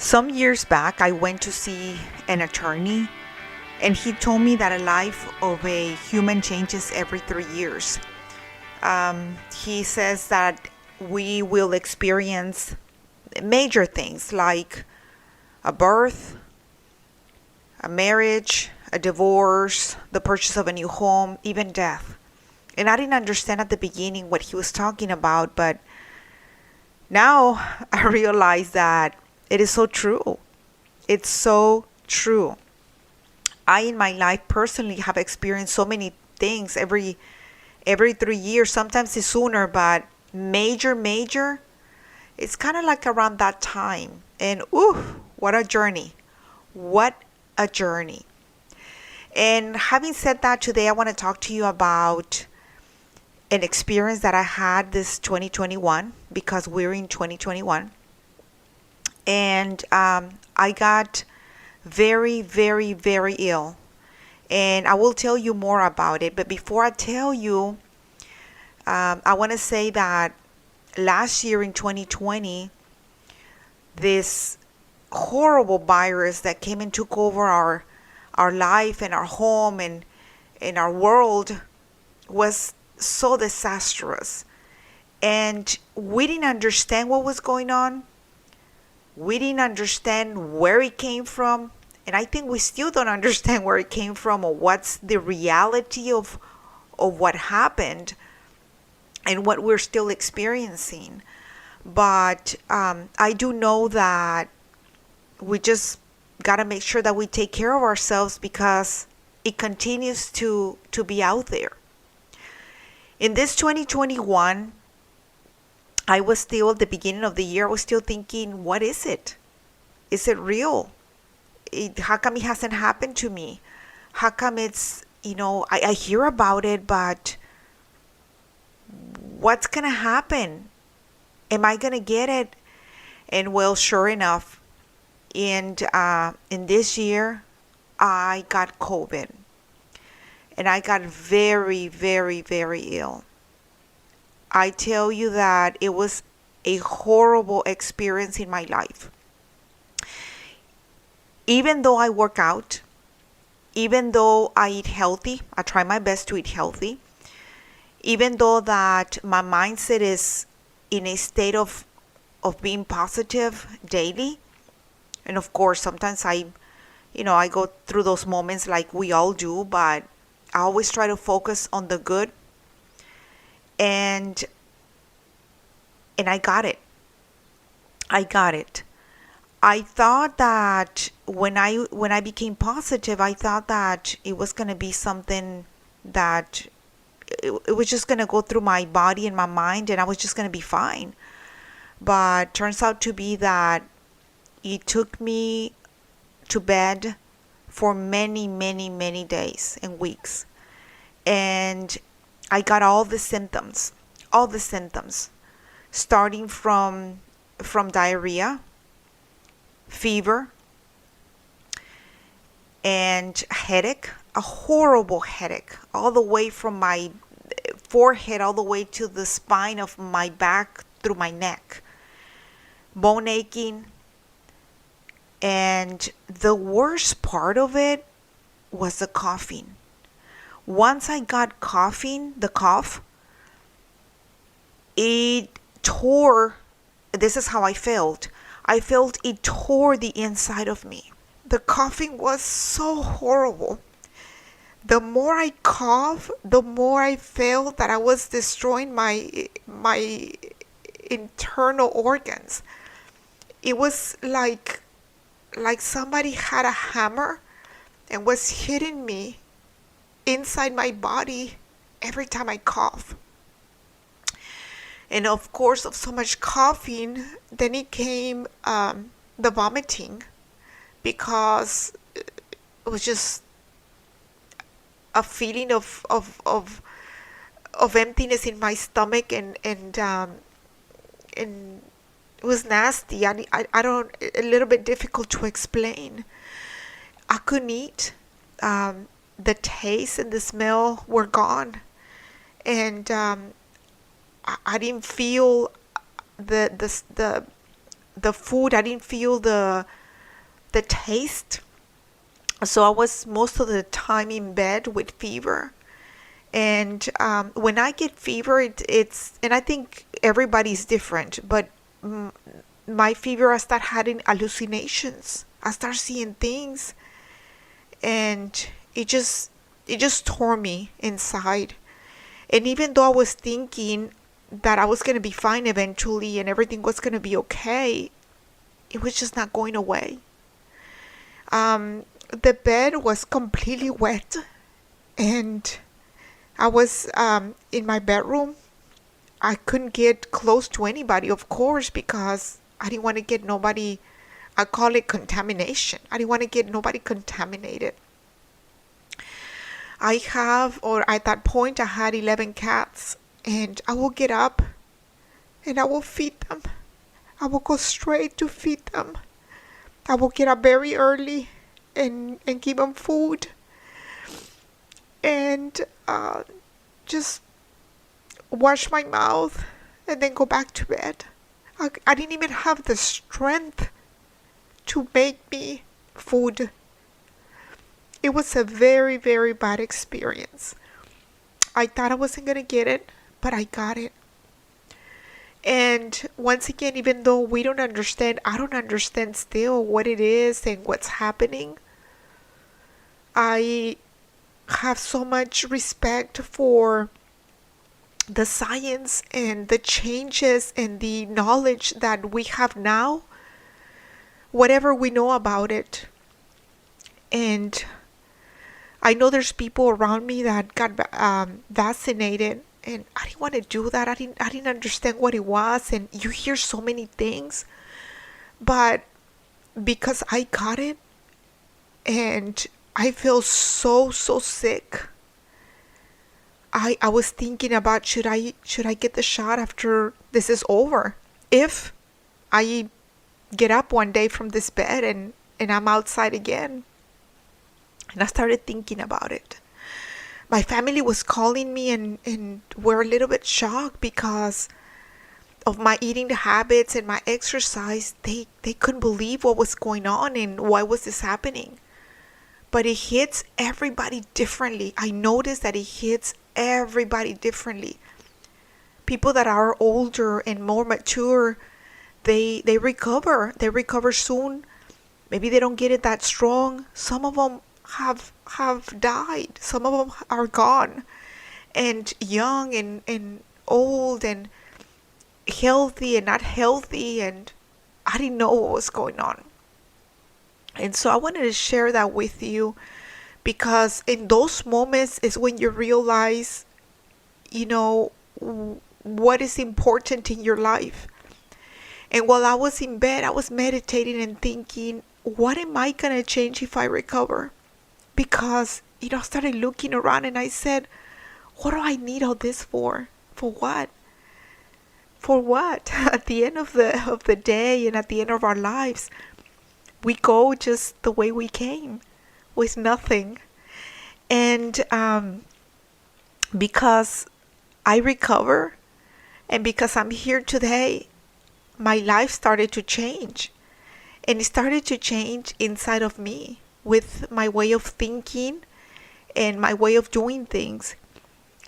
Some years back, I went to see an attorney, and he told me that a life of a human changes every 3 years. He says that we will experience major things like a birth, a marriage, a divorce, the purchase of a new home, even death. And I didn't understand at the beginning what he was talking about, but now I realize that it is so true. It's so true. I, in my life personally, have experienced so many things every 3 years. Sometimes it's sooner, but major, it's kind of like around that time. And ooh, what a journey! What a journey! And having said that, today I want to talk to you about an experience that I had this 2021, because we're in 2021. And I got very ill. And I will tell you more about it. But before I tell you, I want to say that last year in 2020, this horrible virus that came and took over our life and our home and our world was so disastrous. And we didn't understand what was going on. We didn't understand where it came from. And I think we still don't understand where it came from or what's the reality of what happened and what we're still experiencing. But I do know that we just got to make sure that we take care of ourselves, because it continues to be out there. In this 2021, I was still at the beginning of the year, I was still thinking, what is it? Is it real? How come it hasn't happened to me? How come it's, I hear about it, but what's going to happen? Am I going to get it? And well, sure enough, in this year, I got COVID. And I got very ill. I tell you that it was a horrible experience in my life. Even though I work out, even though I eat healthy, I try my best to eat healthy, even though that my mindset is in a state of being positive daily, and of course sometimes I go through those moments like we all do, but I always try to focus on the good. And I got it. I thought that when I became positive, I thought that it was going to be something that it was just going to go through my body and my mind, and I was just going to be fine. But turns out to be that it took me to bed for many days and weeks. And I got all the symptoms, starting from diarrhea, fever, and headache, a horrible headache, all the way from my forehead all the way to the spine of my back through my neck, bone aching. And the worst part of it was the coughing. Once I got the cough, it tore, this is how I felt. I felt it tore the inside of me. The coughing was so horrible. The more I coughed, the more I felt that I was destroying my internal organs. It was like somebody had a hammer and was hitting me inside my body every time I cough. And of course, of so much coughing, then it came the vomiting, because it was just a feeling of emptiness in my stomach, and it was nasty. I don't, a little bit difficult to explain. I couldn't eat. The taste and the smell were gone, and I didn't feel the the food. I didn't feel the taste. So I was most of the time in bed with fever. And when I get fever, it's, and I think everybody's different, but my fever, I start having hallucinations. I start seeing things, and it just tore me inside. And even though I was thinking that I was going to be fine eventually and everything was going to be okay, it was just not going away. The bed was completely wet, and I was in my bedroom. I couldn't get close to anybody, of course, because I didn't want to get nobody, I call it contamination. I didn't want to get nobody contaminated. At that point, I had 11 cats, and I will get up and I will feed them. I will go straight to feed them. I will get up very early and give them food, and just wash my mouth and then go back to bed. I didn't even have the strength to make me food. It was a very, very bad experience. I thought I wasn't going to get it, but I got it. And once again, even though we don't understand, I don't understand still what it is and what's happening, I have so much respect for the science and the changes and the knowledge that we have now, whatever we know about it. And I know there's people around me that got vaccinated, and I didn't want to do that. I didn't understand what it was, and you hear so many things, but because I got it, and I feel so sick. I was thinking about should I get the shot after this is over? If I get up one day from this bed and I'm outside again. And I started thinking about it. My family was calling me and were a little bit shocked because of my eating habits and my exercise. They couldn't believe what was going on and why was this happening. But it hits everybody differently. I noticed that it hits everybody differently. People that are older and more mature, they recover. They recover soon. Maybe they don't get it that strong. Some of them have died. Some of them are gone. And young and old and healthy and not healthy, and I didn't know what was going on. And so I wanted to share that with you, because in those moments is when you realize, what is important in your life. And while I was in bed, I was meditating and thinking, what am I going to change if I recover? Because, I started looking around and I said, what do I need all this for? For what? For what? At the end of the day and at the end of our lives, we go just the way we came, with nothing. And because I recover and because I'm here today, my life started to change. And it started to change inside of me with my way of thinking and my way of doing things.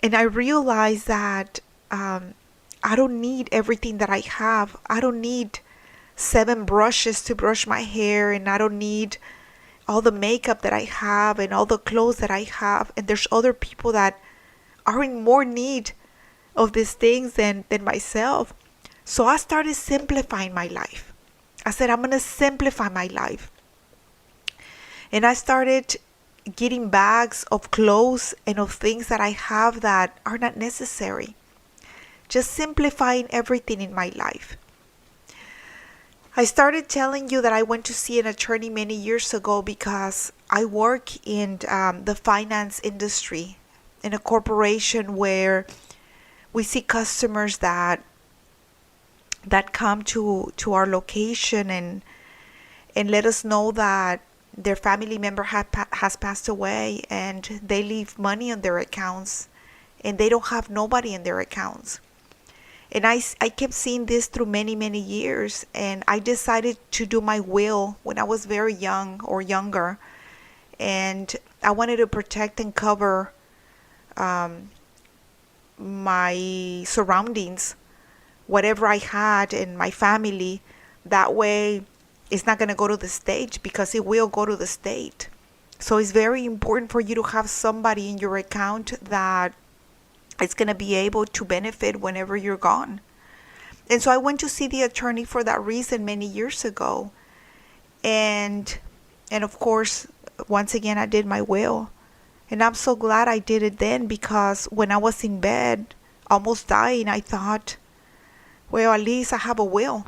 And I realized that I don't need everything that I have. I don't need 7 brushes to brush my hair, and I don't need all the makeup that I have and all the clothes that I have. And there's other people that are in more need of these things than myself. So I started simplifying my life. I said, I'm going to simplify my life. And I started getting bags of clothes and of things that I have that are not necessary. Just simplifying everything in my life. I started telling you that I went to see an attorney many years ago because I work in the finance industry in a corporation where we see customers that come to our location and let us know that their family member has passed away, and they leave money on their accounts and they don't have nobody in their accounts. And I kept seeing this through many, many years. And I decided to do my will when I was very young or younger. And I wanted to protect and cover my surroundings, whatever I had in my family. That way, it's not going to go to the stage, because it will go to the state. So it's very important for you to have somebody in your account that is going to be able to benefit whenever you're gone. And so I went to see the attorney for that reason many years ago. And of course, once again, I did my will. And I'm so glad I did it then, because when I was in bed, almost dying, I thought, well, at least I have a will.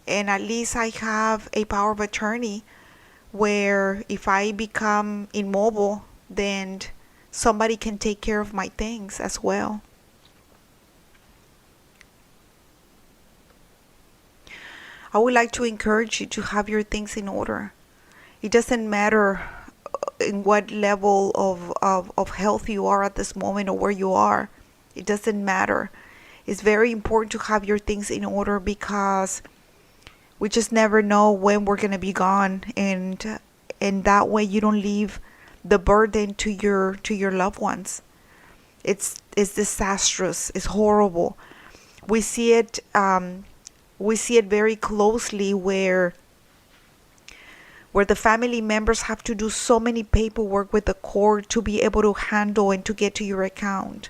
And at least I have a power of attorney where if I become immobile, then somebody can take care of my things as well. I would like to encourage you to have your things in order. It doesn't matter in what level of health you are at this moment or where you are. It doesn't matter. It's very important to have your things in order, because we just never know when we're going to be gone, and that way you don't leave the burden to your loved ones. It's disastrous. It's horrible. We see it very closely where the family members have to do so many paperwork with the court to be able to handle and to get to your account.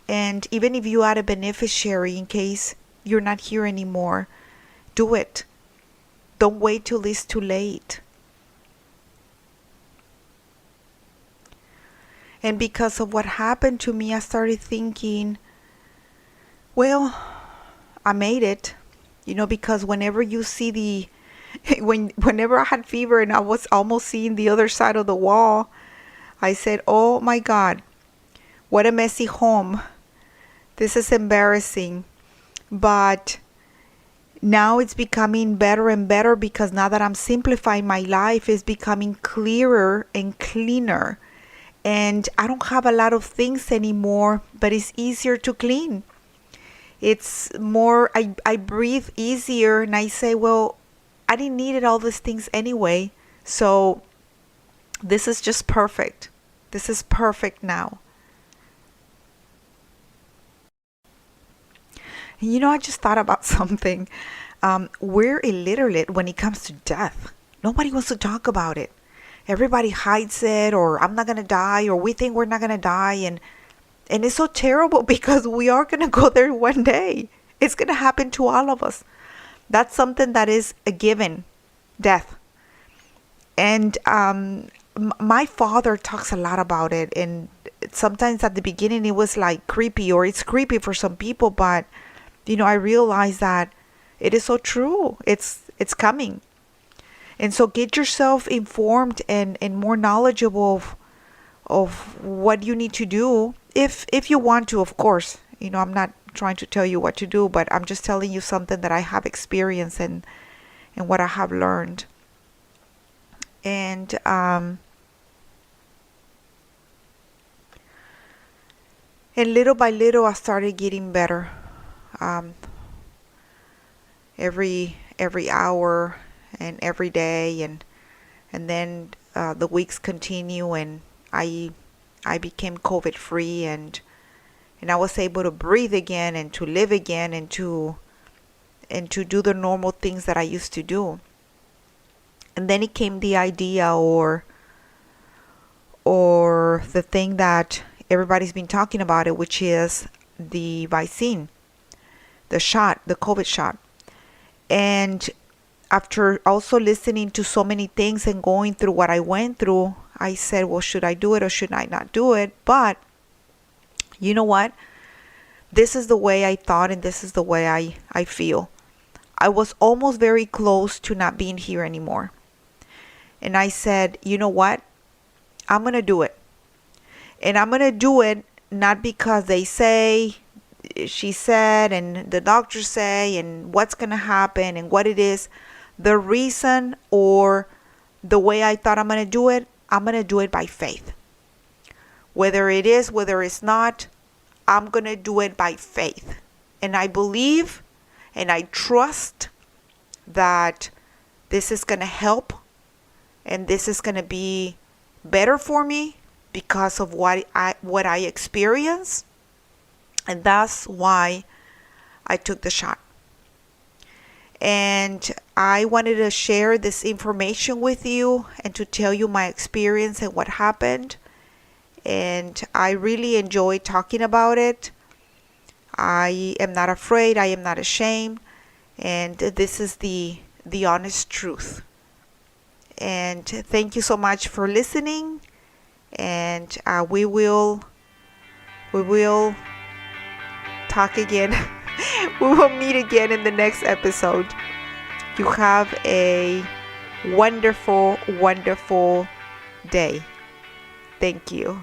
And even if you add a beneficiary in case you're not here anymore, do it. Don't wait till it's too late. And because of what happened to me, I started thinking, well, I made it. Because whenever you see whenever I had fever and I was almost seeing the other side of the wall, I said, oh my God, what a messy home. This is embarrassing. But now it's becoming better and better, because now that I'm simplifying my life, it's becoming clearer and cleaner. And I don't have a lot of things anymore, but it's easier to clean. It's more, I breathe easier, and I say, well, I didn't need all these things anyway. So this is just perfect. This is perfect now. I just thought about something. We're illiterate when it comes to death. Nobody wants to talk about it. Everybody hides it, or I'm not going to die, or we think we're not going to die. And it's so terrible, because we are going to go there one day. It's going to happen to all of us. That's something that is a given, death. And my father talks a lot about it. And sometimes at the beginning it was like creepy, or it's creepy for some people. But, I realized that it is so true. It's coming. And so get yourself informed and more knowledgeable of what you need to do. If you want to, of course. I'm not trying to tell you what to do, but I'm just telling you something that I have experienced and what I have learned. And little by little, I started getting better. Every hour and every day, and then the weeks continue, and I became COVID free, and I was able to breathe again, and to live again, and to do the normal things that I used to do. And then it came the idea, or the thing that everybody's been talking about it, which is the vicin, the shot, the COVID shot. And after also listening to so many things and going through what I went through, I said, well, should I do it or should I not do it? But you know what? This is the way I thought, and this is the way I feel. I was almost very close to not being here anymore. And I said, you know what? I'm going to do it. And I'm going to do it not because they say, she said, and the doctors say, and what's going to happen and what it is. The reason or the way I thought I'm going to do it, I'm going to do it by faith. Whether it is, whether it's not, I'm going to do it by faith. And I believe and I trust that this is going to help and this is going to be better for me because of what I experienced. And that's why I took the shot. And I wanted to share this information with you and to tell you my experience and what happened. And I really enjoy talking about it. I am not afraid. I am not ashamed. And this is the honest truth. And thank you so much for listening. And we will talk again. We will meet again in the next episode. You have a wonderful, wonderful day. Thank you.